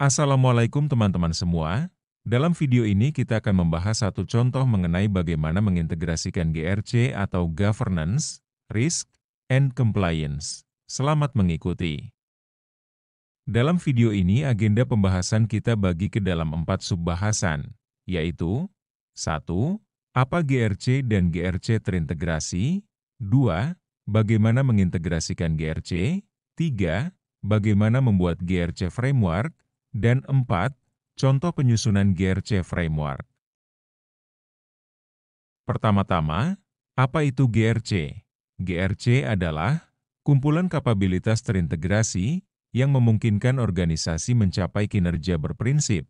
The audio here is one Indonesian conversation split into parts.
Assalamualaikum teman-teman semua. Dalam video ini kita akan membahas satu contoh mengenai bagaimana mengintegrasikan GRC atau Governance, Risk, and Compliance. Selamat mengikuti. Dalam video ini agenda pembahasan kita bagi ke dalam 4 subbahasan, yaitu 1. Apa GRC dan GRC terintegrasi? 2. Bagaimana mengintegrasikan GRC? 3. Bagaimana membuat GRC Framework? Dan 4. Contoh penyusunan GRC Framework. Pertama-tama, apa itu GRC? GRC adalah kumpulan kapabilitas terintegrasi yang memungkinkan organisasi mencapai kinerja berprinsip,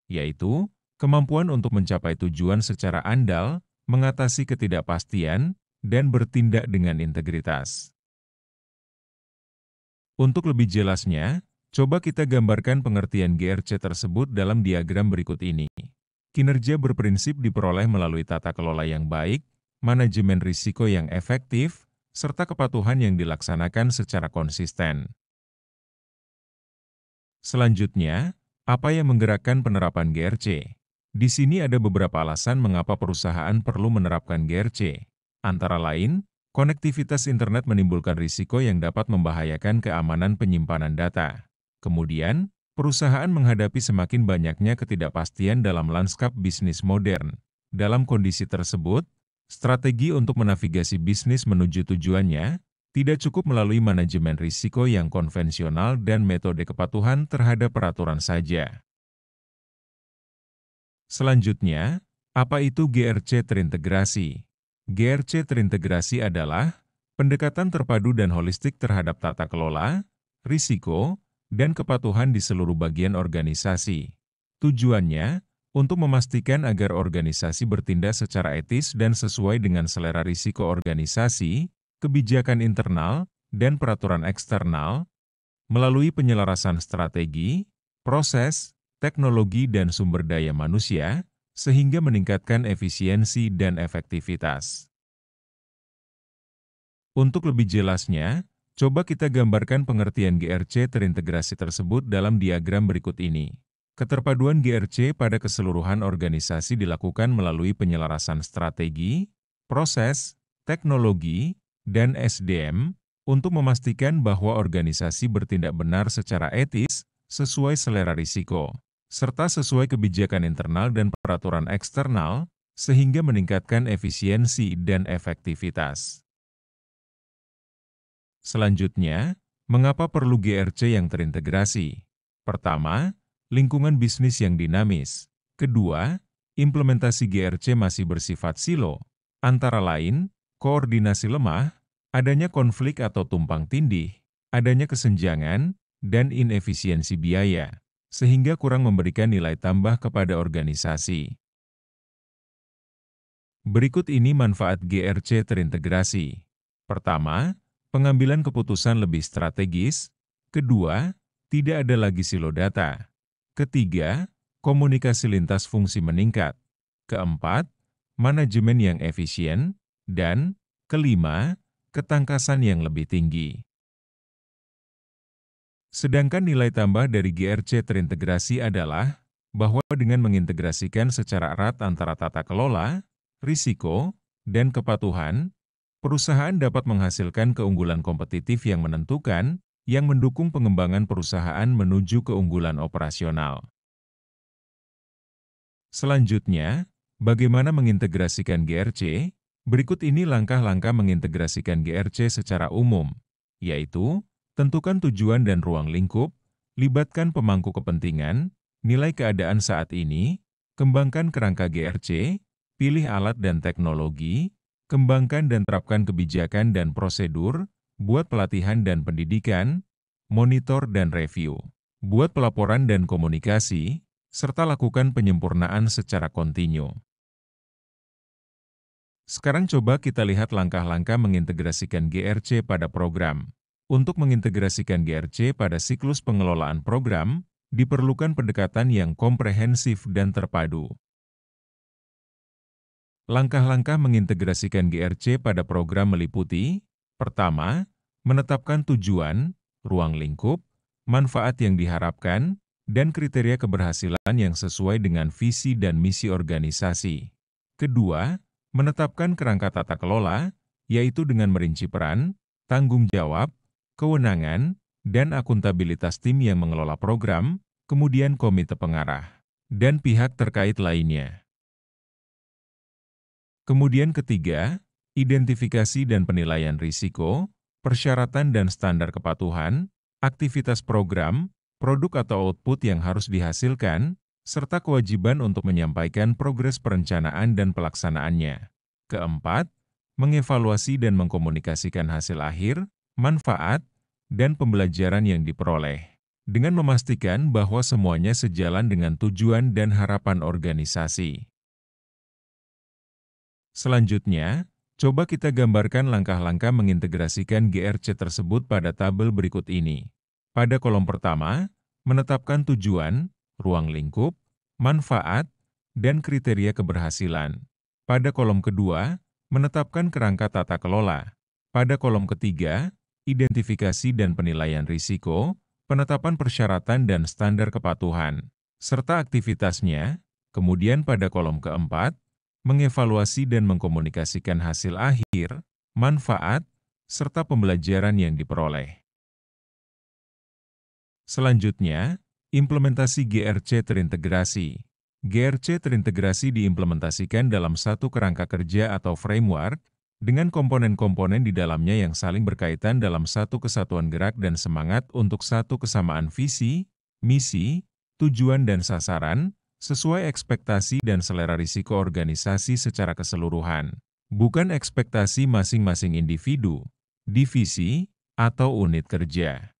yaitu kemampuan untuk mencapai tujuan secara andal, mengatasi ketidakpastian, dan bertindak dengan integritas. Untuk lebih jelasnya, coba kita gambarkan pengertian GRC tersebut dalam diagram berikut ini. Kinerja berprinsip diperoleh melalui tata kelola yang baik, manajemen risiko yang efektif, serta kepatuhan yang dilaksanakan secara konsisten. Selanjutnya, apa yang menggerakkan penerapan GRC? Di sini ada beberapa alasan mengapa perusahaan perlu menerapkan GRC. Antara lain, konektivitas internet menimbulkan risiko yang dapat membahayakan keamanan penyimpanan data. Kemudian, perusahaan menghadapi semakin banyaknya ketidakpastian dalam lanskap bisnis modern. Dalam kondisi tersebut, strategi untuk menavigasi bisnis menuju tujuannya tidak cukup melalui manajemen risiko yang konvensional dan metode kepatuhan terhadap peraturan saja. Selanjutnya, apa itu GRC terintegrasi? GRC terintegrasi adalah pendekatan terpadu dan holistik terhadap tata kelola, risiko, dan kepatuhan di seluruh bagian organisasi. Tujuannya untuk memastikan agar organisasi bertindak secara etis dan sesuai dengan selera risiko organisasi, kebijakan internal, dan peraturan eksternal, melalui penyelarasan strategi, proses, teknologi, dan sumber daya manusia, sehingga meningkatkan efisiensi dan efektivitas. Untuk lebih jelasnya, coba kita gambarkan pengertian GRC terintegrasi tersebut dalam diagram berikut ini. Keterpaduan GRC pada keseluruhan organisasi dilakukan melalui penyelarasan strategi, proses, teknologi, dan SDM untuk memastikan bahwa organisasi bertindak benar secara etis, sesuai selera risiko, serta sesuai kebijakan internal dan peraturan eksternal, sehingga meningkatkan efisiensi dan efektivitas. Selanjutnya, mengapa perlu GRC yang terintegrasi? Pertama, lingkungan bisnis yang dinamis. Kedua, implementasi GRC masih bersifat silo. Antara lain, koordinasi lemah, adanya konflik atau tumpang tindih, adanya kesenjangan, dan inefisiensi biaya, sehingga kurang memberikan nilai tambah kepada organisasi. Berikut ini manfaat GRC terintegrasi. Pertama, pengambilan keputusan lebih strategis. Kedua, tidak ada lagi silo data. Ketiga, komunikasi lintas fungsi meningkat. Keempat, manajemen yang efisien. Dan kelima, ketangkasan yang lebih tinggi. Sedangkan nilai tambah dari GRC terintegrasi adalah bahwa dengan mengintegrasikan secara erat antara tata kelola, risiko, dan kepatuhan, perusahaan dapat menghasilkan keunggulan kompetitif yang menentukan, yang mendukung pengembangan perusahaan menuju keunggulan operasional. Selanjutnya, bagaimana mengintegrasikan GRC? Berikut ini langkah-langkah mengintegrasikan GRC secara umum, yaitu tentukan tujuan dan ruang lingkup, libatkan pemangku kepentingan, nilai keadaan saat ini, kembangkan kerangka GRC, pilih alat dan teknologi, kembangkan dan terapkan kebijakan dan prosedur, buat pelatihan dan pendidikan, monitor dan review, buat pelaporan dan komunikasi, serta lakukan penyempurnaan secara kontinu. Sekarang coba kita lihat langkah-langkah mengintegrasikan GRC pada program. Untuk mengintegrasikan GRC pada siklus pengelolaan program, diperlukan pendekatan yang komprehensif dan terpadu. Langkah-langkah mengintegrasikan GRC pada program meliputi: pertama, menetapkan tujuan, ruang lingkup, manfaat yang diharapkan, dan kriteria keberhasilan yang sesuai dengan visi dan misi organisasi. Kedua, menetapkan kerangka tata kelola, yaitu dengan merinci peran, tanggung jawab, kewenangan, dan akuntabilitas tim yang mengelola program, kemudian komite pengarah, dan pihak terkait lainnya. Kemudian ketiga, identifikasi dan penilaian risiko, persyaratan dan standar kepatuhan, aktivitas program, produk atau output yang harus dihasilkan, serta kewajiban untuk menyampaikan progres perencanaan dan pelaksanaannya. Keempat, mengevaluasi dan mengkomunikasikan hasil akhir, manfaat, dan pembelajaran yang diperoleh, dengan memastikan bahwa semuanya sejalan dengan tujuan dan harapan organisasi. Selanjutnya, coba kita gambarkan langkah-langkah mengintegrasikan GRC tersebut pada tabel berikut ini. Pada kolom pertama, menetapkan tujuan, ruang lingkup, manfaat, dan kriteria keberhasilan. Pada kolom kedua, menetapkan kerangka tata kelola. Pada kolom ketiga, identifikasi dan penilaian risiko, penetapan persyaratan dan standar kepatuhan, serta aktivitasnya. Kemudian pada kolom keempat, mengevaluasi dan mengkomunikasikan hasil akhir, manfaat, serta pembelajaran yang diperoleh. Selanjutnya, implementasi GRC terintegrasi. GRC terintegrasi diimplementasikan dalam satu kerangka kerja atau framework, dengan komponen-komponen di dalamnya yang saling berkaitan dalam satu kesatuan gerak dan semangat untuk satu kesamaan visi, misi, tujuan dan sasaran, sesuai ekspektasi dan selera risiko organisasi secara keseluruhan, bukan ekspektasi masing-masing individu, divisi, atau unit kerja.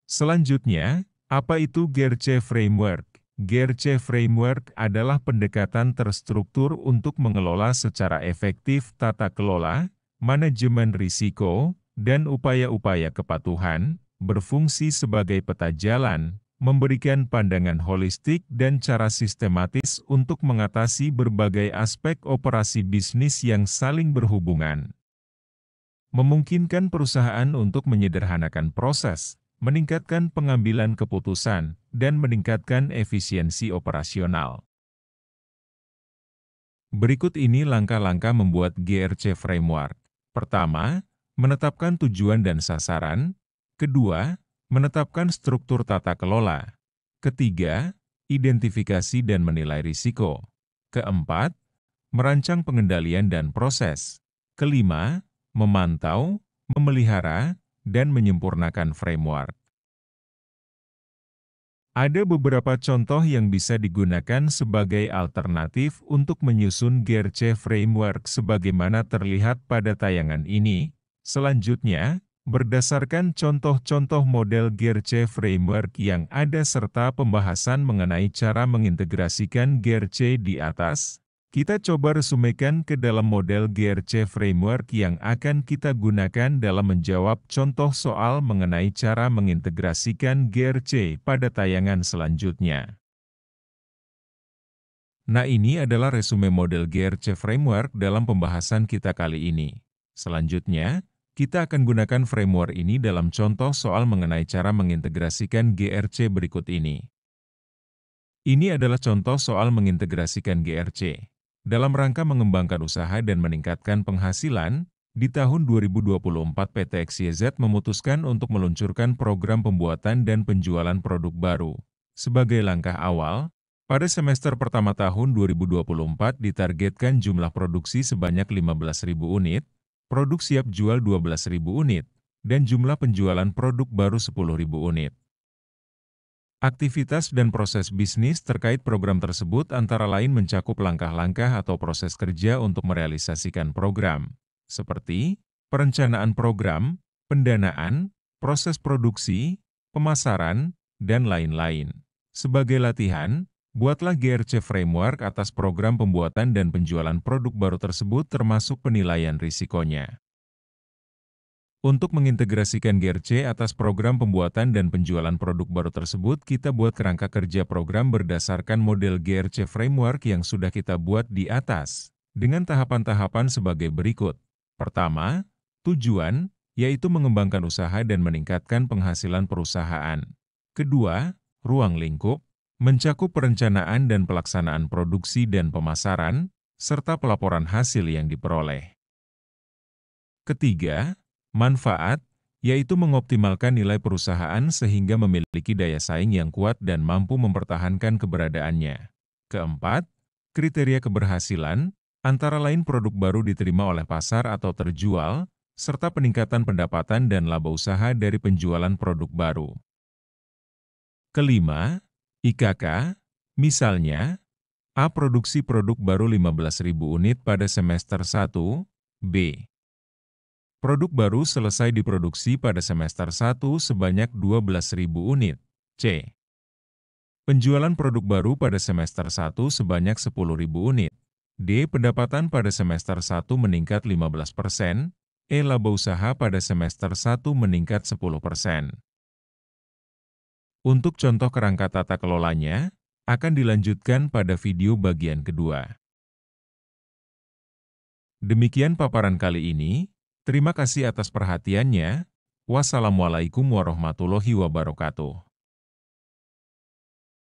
Selanjutnya, apa itu GRC Framework? GRC Framework adalah pendekatan terstruktur untuk mengelola secara efektif tata kelola, manajemen risiko, dan upaya-upaya kepatuhan, berfungsi sebagai peta jalan, memberikan pandangan holistik dan cara sistematis untuk mengatasi berbagai aspek operasi bisnis yang saling berhubungan. Memungkinkan perusahaan untuk menyederhanakan proses, meningkatkan pengambilan keputusan, dan meningkatkan efisiensi operasional. Berikut ini langkah-langkah membuat GRC Framework. Pertama, menetapkan tujuan dan sasaran. Kedua, menetapkan struktur tata kelola. Ketiga, identifikasi dan menilai risiko. Keempat, merancang pengendalian dan proses. Kelima, memantau, memelihara, dan menyempurnakan framework. Ada beberapa contoh yang bisa digunakan sebagai alternatif untuk menyusun GRC Framework sebagaimana terlihat pada tayangan ini. Selanjutnya, berdasarkan contoh-contoh model GRC Framework yang ada serta pembahasan mengenai cara mengintegrasikan GRC di atas, kita coba resumekan ke dalam model GRC Framework yang akan kita gunakan dalam menjawab contoh soal mengenai cara mengintegrasikan GRC pada tayangan selanjutnya. Nah, ini adalah resume model GRC Framework dalam pembahasan kita kali ini. Selanjutnya, kita akan gunakan framework ini dalam contoh soal mengenai cara mengintegrasikan GRC berikut ini. Ini adalah contoh soal mengintegrasikan GRC. Dalam rangka mengembangkan usaha dan meningkatkan penghasilan, di tahun 2024 PT XYZ memutuskan untuk meluncurkan program pembuatan dan penjualan produk baru. Sebagai langkah awal, pada semester pertama tahun 2024 ditargetkan jumlah produksi sebanyak 15.000 unit, produk siap jual 12.000 unit, dan jumlah penjualan produk baru 10.000 unit. Aktivitas dan proses bisnis terkait program tersebut antara lain mencakup langkah-langkah atau proses kerja untuk merealisasikan program, seperti perencanaan program, pendanaan, proses produksi, pemasaran, dan lain-lain. Sebagai latihan, buatlah GRC Framework atas program pembuatan dan penjualan produk baru tersebut termasuk penilaian risikonya. Untuk mengintegrasikan GRC atas program pembuatan dan penjualan produk baru tersebut, kita buat kerangka kerja program berdasarkan model GRC Framework yang sudah kita buat di atas, dengan tahapan-tahapan sebagai berikut. Pertama, tujuan, yaitu mengembangkan usaha dan meningkatkan penghasilan perusahaan. Kedua, ruang lingkup, mencakup perencanaan dan pelaksanaan produksi dan pemasaran, serta pelaporan hasil yang diperoleh. Ketiga, manfaat, yaitu mengoptimalkan nilai perusahaan sehingga memiliki daya saing yang kuat dan mampu mempertahankan keberadaannya. Keempat, kriteria keberhasilan, antara lain produk baru diterima oleh pasar atau terjual, serta peningkatan pendapatan dan laba usaha dari penjualan produk baru. Kelima, IKK, misalnya, A produksi produk baru 15.000 unit pada semester 1, B. Produk baru selesai diproduksi pada semester 1 sebanyak 12.000 unit, C. Penjualan produk baru pada semester 1 sebanyak 10.000 unit, D. Pendapatan pada semester 1 meningkat 15%, E. Laba usaha pada semester 1 meningkat 10%. Untuk contoh kerangka tata kelolanya, akan dilanjutkan pada video bagian kedua. Demikian paparan kali ini. Terima kasih atas perhatiannya. Wassalamualaikum warahmatullahi wabarakatuh.